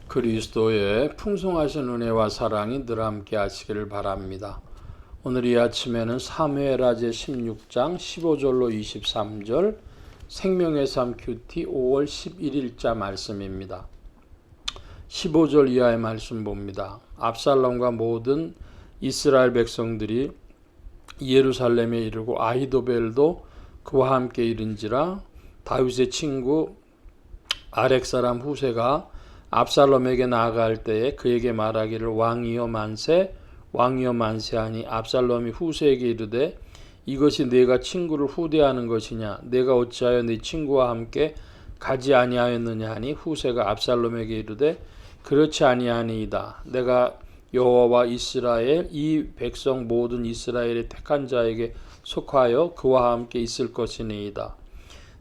그리스도의 풍성하신 은혜와 사랑이 늘 함께 하시기를 바랍니다. 오늘 이 아침에는 사무엘하 제 16장 15절로 23절 생명의 삶 큐티 5월 11일자 말씀입니다. 15절 이하의 말씀 봅니다. 압살롬과 모든 이스라엘 백성들이 예루살렘에 이르고 아히도벨도 그와 함께 이른지라. 다윗의 친구 아렉 사람 후세가 압살롬에게 나아갈 때에 그에게 말하기를 왕이여 만세 왕이여 만세하니 압살롬이 후세에게 이르되 이것이 네가 친구를 후대하는 것이냐 내가 어찌하여 네 친구와 함께 가지 아니하였느냐 하니 후세가 압살롬에게 이르되 그렇지 아니하니이다. 내가 여호와와 이스라엘 이 백성 모든 이스라엘의 택한 자에게 속하여 그와 함께 있을 것이니이다.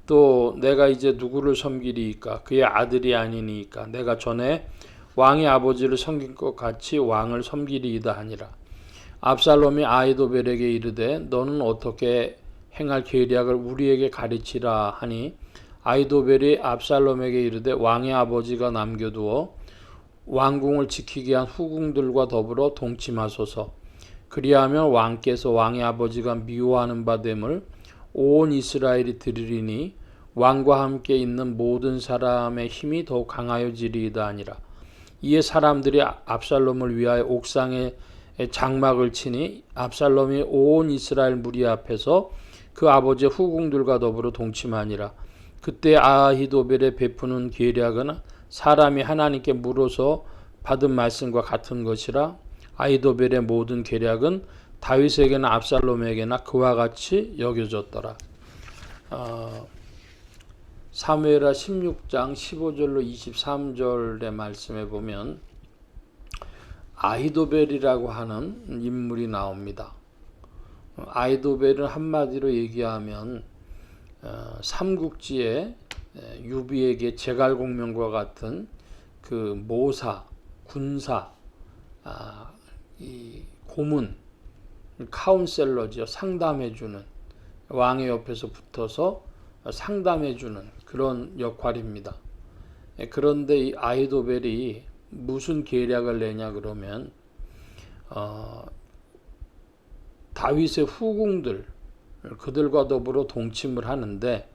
또 내가 이제 누구를 섬기리이까 그의 아들이 아니니까 내가 전에 왕의 아버지를 섬긴 것 같이 왕을 섬기리이다 하니라. 압살롬이 아히도벨에게 이르되 너는 어떻게 행할 계략을 우리에게 가르치라 하니 아히도벨이 압살롬에게 이르되 왕의 아버지가 남겨두어 왕궁을 지키게 한 후궁들과 더불어 동침하소서. 그리하면 왕께서 왕의 아버지가 미워하는 바 됨을 온 이스라엘이 들으리니 왕과 함께 있는 모든 사람의 힘이 더욱 강하여지리이다 하니라. 이에 사람들이 압살롬을 위하여 옥상에 장막을 치니 압살롬이 온 이스라엘 무리 앞에서 그 아버지의 후궁들과 더불어 동침하니라. 그때 아히도벨의 베푸는 계략은 사람이 하나님께 물어서 받은 말씀과 같은 것이라. 아히도벨의 모든 계략은 다윗에게나 압살롬에게나 그와 같이 여겨졌더라. 사무엘하 16장 15절로 23절의 말씀에 보면 아히도벨이라고 하는 인물이 나옵니다. 아히도벨은 한마디로 얘기하면 삼국지에 유비에게 제갈공명과 같은 그 모사, 군사, 이 고문, 카운셀러죠. 상담해주는, 왕의 옆에서 붙어서 상담해주는 그런 역할입니다. 그런데 이 아히도벨이 무슨 계략을 내냐 그러면 다윗의 후궁들 그들과 더불어 동침을 하는데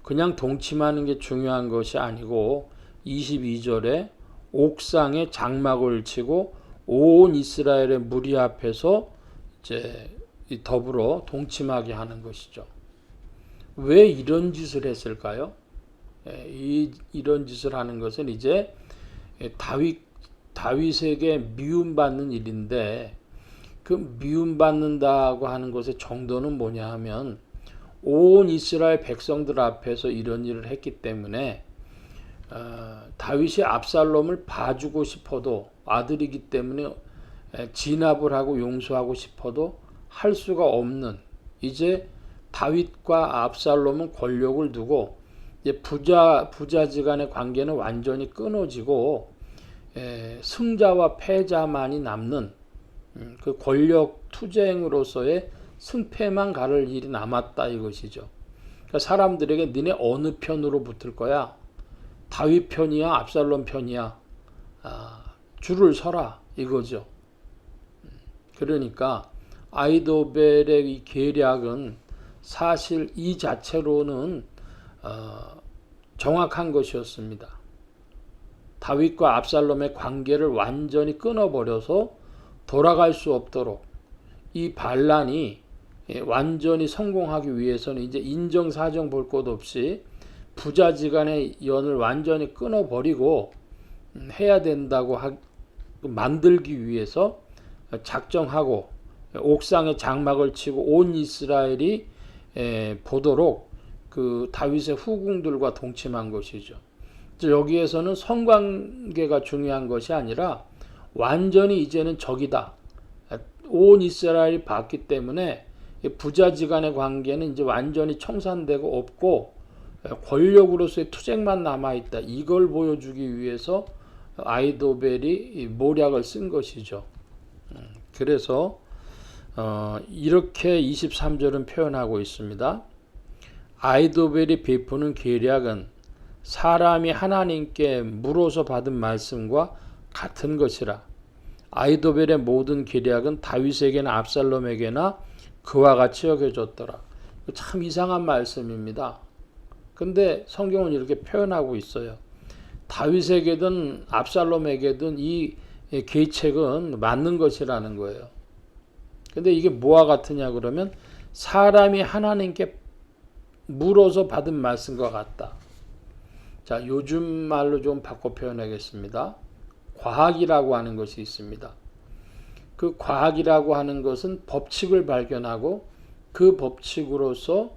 그냥 동침하는 게 중요한 것이 아니고 22절에 옥상에 장막을 치고 온 이스라엘의 무리 앞에서 이제 더불어 동침하게 하는 것이죠. 왜 이런 짓을 했을까요? 이런 짓을 하는 것은 이제 다윗에게 미움받는 일인데 그 미움받는다고 하는 것의 정도는 뭐냐 하면 온 이스라엘 백성들 앞에서 이런 일을 했기 때문에 다윗이 압살롬을 봐주고 싶어도 아들이기 때문에 진압을 하고 용서하고 싶어도 할 수가 없는, 이제 다윗과 압살롬은 권력을 두고 이제 부자지간의 관계는 완전히 끊어지고 승자와 패자만이 남는 그 권력 투쟁으로서의 승패만 가를 일이 남았다 이것이죠. 그러니까 사람들에게 니네 어느 편으로 붙을 거야? 다윗 편이야? 압살롬 편이야? 줄을 서라 이거죠. 그러니까 아히도벨의 이 계략은 사실 이 자체로는 정확한 것이었습니다. 다윗과 압살롬의 관계를 완전히 끊어버려서 돌아갈 수 없도록 이 반란이 완전히 성공하기 위해서는 이제 인정사정 볼 것 없이 부자지간의 연을 완전히 끊어버리고 해야 된다고 만들기 위해서 작정하고 옥상에 장막을 치고 온 이스라엘이 보도록 그 다윗의 후궁들과 동침한 것이죠. 여기에서는 성관계가 중요한 것이 아니라 완전히 이제는 적이다. 온 이스라엘이 봤기 때문에 부자지간의 관계는 이제 완전히 청산되고 없고 권력으로서의 투쟁만 남아있다. 이걸 보여주기 위해서 아히도벨이 모략을 쓴 것이죠. 그래서 이렇게 23절은 표현하고 있습니다. 아히도벨이 베푸는 계략은 사람이 하나님께 물어서 받은 말씀과 같은 것이라. 아히도벨의 모든 계략은 다윗에게나 압살롬에게나 그와 같이 여겨졌더라. 참 이상한 말씀입니다. 근데 성경은 이렇게 표현하고 있어요. 다윗에게든 압살롬에게든 이 계책은 맞는 것이라는 거예요. 근데 이게 뭐와 같으냐 그러면 사람이 하나님께 물어서 받은 말씀과 같다. 자, 요즘 말로 좀 바꿔 표현하겠습니다. 과학이라고 하는 것이 있습니다. 그 과학이라고 하는 것은 법칙을 발견하고 그 법칙으로서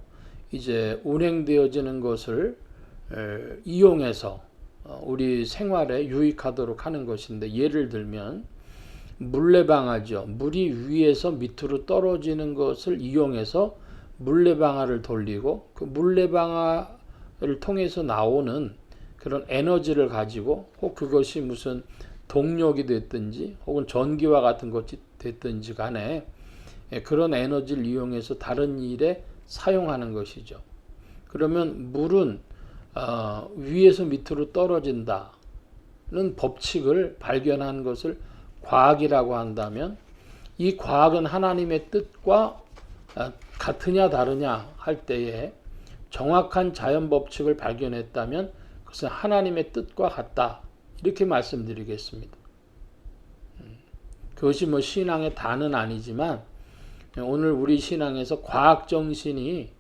이제 운행되어지는 것을 이용해서 우리 생활에 유익하도록 하는 것인데, 예를 들면 물레방아죠. 물이 위에서 밑으로 떨어지는 것을 이용해서 물레방아를 돌리고 그 물레방아를 통해서 나오는 그런 에너지를 가지고 혹 그것이 무슨 동력이 됐든지 혹은 전기와 같은 것이 됐든지 간에 그런 에너지를 이용해서 다른 일에 사용하는 것이죠. 그러면 물은 위에서 밑으로 떨어진다는 법칙을 발견한 것을 과학이라고 한다면, 이 과학은 하나님의 뜻과 같으냐 다르냐 할 때에 정확한 자연 법칙을 발견했다면 그것은 하나님의 뜻과 같다, 이렇게 말씀드리겠습니다. 그것이 뭐 신앙의 다는 아니지만 오늘 우리 신앙에서 과학 정신이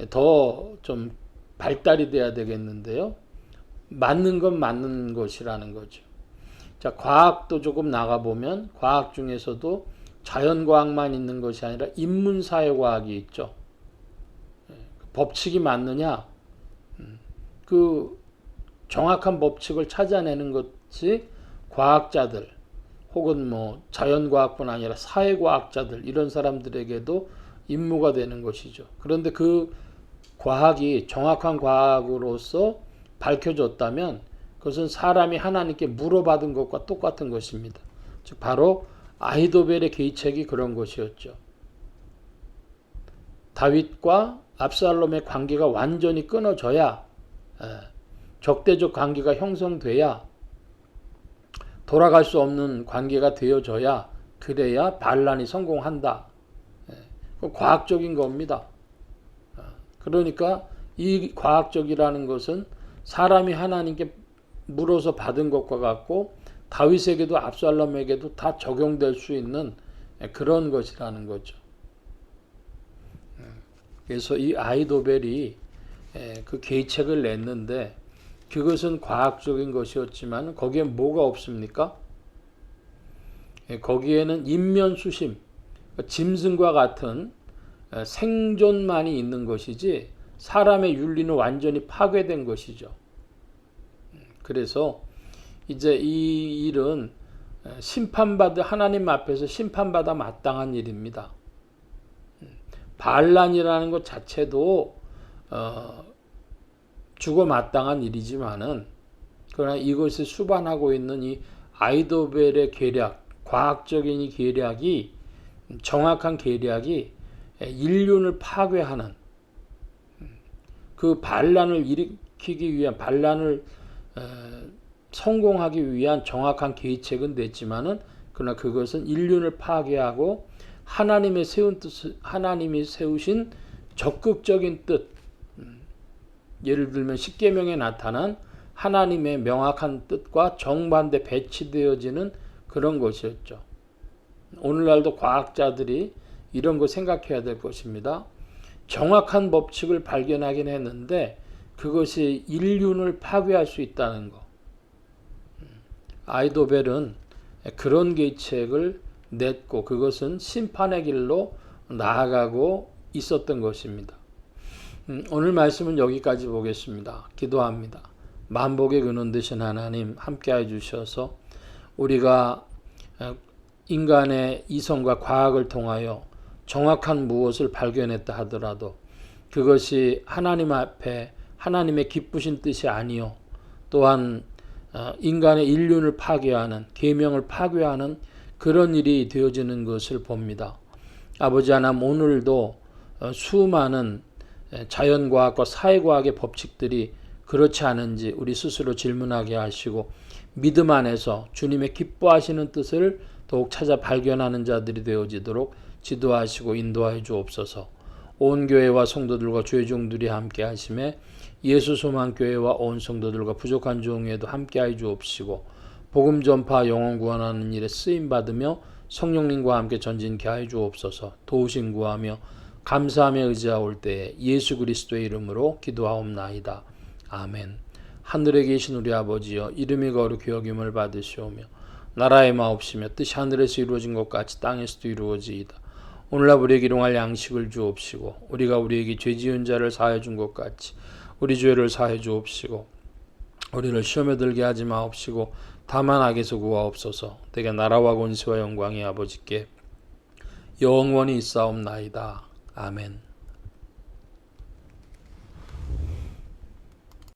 더 좀 발달이 돼야 되겠는데요. 맞는 건 맞는 것이라는 거죠. 자, 과학도 조금 나가보면 과학 중에서도 자연과학만 있는 것이 아니라 인문사회과학이 있죠. 법칙이 맞느냐? 그 정확한 법칙을 찾아내는 것이 과학자들 혹은 뭐 자연과학뿐 아니라 사회과학자들, 이런 사람들에게도 임무가 되는 것이죠. 그런데 그 과학이 정확한 과학으로서 밝혀졌다면 그것은 사람이 하나님께 물어받은 것과 똑같은 것입니다. 즉 바로 아히도벨의 계책이 그런 것이었죠. 다윗과 압살롬의 관계가 완전히 끊어져야, 적대적 관계가 형성돼야, 돌아갈 수 없는 관계가 되어져야, 그래야 반란이 성공한다. 과학적인 겁니다. 그러니까 이 과학적이라는 것은 사람이 하나님께 물어서 받은 것과 같고 다윗에게도 압살롬에게도 다 적용될 수 있는 그런 것이라는 거죠. 그래서 이 아히도벨이 그 계책을 냈는데 그것은 과학적인 것이었지만 거기에 뭐가 없습니까? 거기에는 인면수심, 짐승과 같은 생존만이 있는 것이지 사람의 윤리는 완전히 파괴된 것이죠. 그래서 이제 이 일은 하나님 앞에서 심판받아 마땅한 일입니다. 반란이라는 것 자체도 죽어 마땅한 일이지만은, 그러나 이것을 수반하고 있는 이 아히도벨의 계략, 과학적인 이 계략이, 정확한 계략이 인륜을 파괴하는, 그 반란을 일으키기 위한, 반란을 성공하기 위한 정확한 계책은 됐지만은, 그러나 그것은 인륜을 파괴하고 하나님이 세우신 적극적인 뜻, 예를 들면 십계명에 나타난 하나님의 명확한 뜻과 정반대 배치되어지는 그런 것이었죠. 오늘날도 과학자들이 이런 거 생각해야 될 것입니다. 정확한 법칙을 발견하긴 했는데 그것이 인륜을 파괴할 수 있다는 거. 아히도벨은 그런 계책을 냈고 그것은 심판의 길로 나아가고 있었던 것입니다. 오늘 말씀은 여기까지 보겠습니다. 기도합니다. 만복의 근원 되신 하나님, 함께해 주셔서 우리가 인간의 이성과 과학을 통하여 정확한 무엇을 발견했다 하더라도 그것이 하나님 앞에 하나님의 기쁘신 뜻이 아니요, 또한 인간의 인륜을 파괴하는, 계명을 파괴하는 그런 일이 되어지는 것을 봅니다. 아버지 하나님, 오늘도 수많은 자연과학과 사회과학의 법칙들이 그렇지 않은지 우리 스스로 질문하게 하시고 믿음 안에서 주님의 기뻐하시는 뜻을 더욱 찾아 발견하는 자들이 되어지도록 지도하시고 인도하여 주옵소서. 온 교회와 성도들과 주의 종들이 함께 하심에 예수 소망 교회와 온 성도들과 부족한 종에도 함께 하여 주옵시고 복음 전파 영혼 구원하는 일에 쓰임 받으며 성령님과 함께 전진케 하여 주옵소서. 도우심 구하며 감사하며 의지하올 때에 예수 그리스도의 이름으로 기도하옵나이다. 아멘. 하늘에 계신 우리 아버지여, 이름이 거룩히 여김을 받으시오며 나라의 마옵시며 뜻이 하늘에서 이루어진 것 같이 땅에서도 이루어지이다. 오늘날 우리에게 일용할 양식을 주옵시고 우리가 우리에게 죄 지은 자를 사하여 준 것 같이 우리 죄를 사하여 주옵시고 우리를 시험에 들게 하지 마옵시고 다만 악에서 구하옵소서. 대개 나라와 권세와 영광이 아버지께 영원히 있사옵나이다. 아멘.